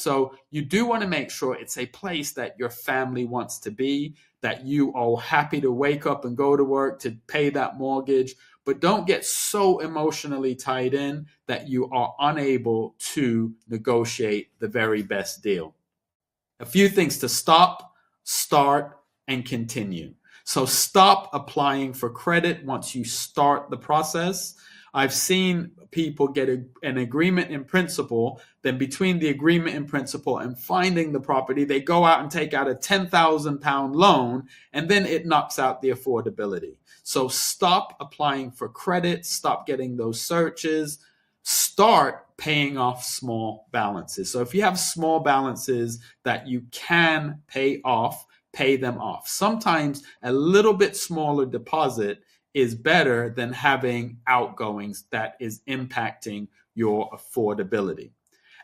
So you do want to make sure it's a place that your family wants to be, that you are happy to wake up and go to work to pay that mortgage, but don't get so emotionally tied in that you are unable to negotiate the very best deal. A few things to stop, start, and continue. So stop applying for credit once you start the process. I've seen people get an agreement in principle, then between the agreement in principle and finding the property, they go out and take out a £10,000 loan, and then it knocks out the affordability. So stop applying for credit, stop getting those searches, start paying off small balances. So if you have small balances that you can pay off, pay them off. Sometimes a little bit smaller deposit is better than having outgoings that is impacting your affordability.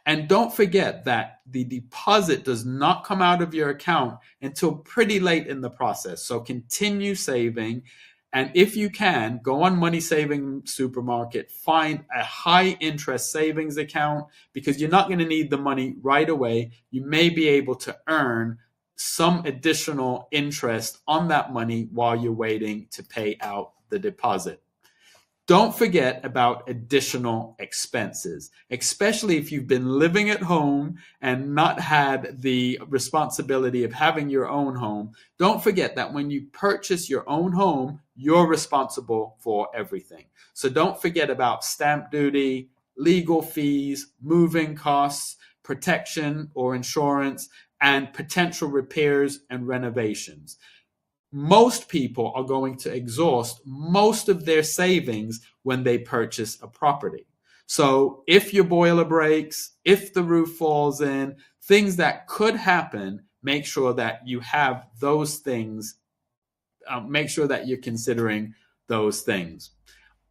And don't forget that the deposit does not come out of your account until pretty late in the process. So continue saving. And if you can, go on Money Saving Supermarket, find a high interest savings account, because you're not going to need the money right away. You may be able to earn some additional interest on that money while you're waiting to pay out the deposit. Don't forget about additional expenses, especially if you've been living at home and not had the responsibility of having your own home. Don't forget that when you purchase your own home, you're responsible for everything. So don't forget about stamp duty, legal fees, moving costs, protection or insurance, and potential repairs and renovations. Most people are going to exhaust most of their savings when they purchase a property. So if your boiler breaks, if the roof falls in, things that could happen, make sure that you have those things. Make sure that you're considering those things.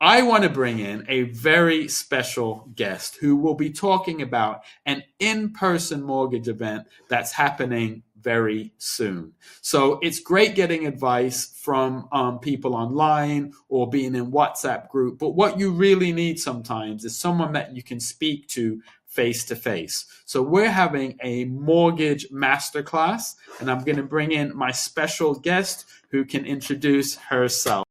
I want to bring in a very special guest who will be talking about an in-person mortgage event that's happening very soon. So it's great getting advice from people online or being in WhatsApp group, but what you really need sometimes is someone that you can speak to face to face. So we're having a mortgage masterclass, and I'm going to bring in my special guest who can introduce herself.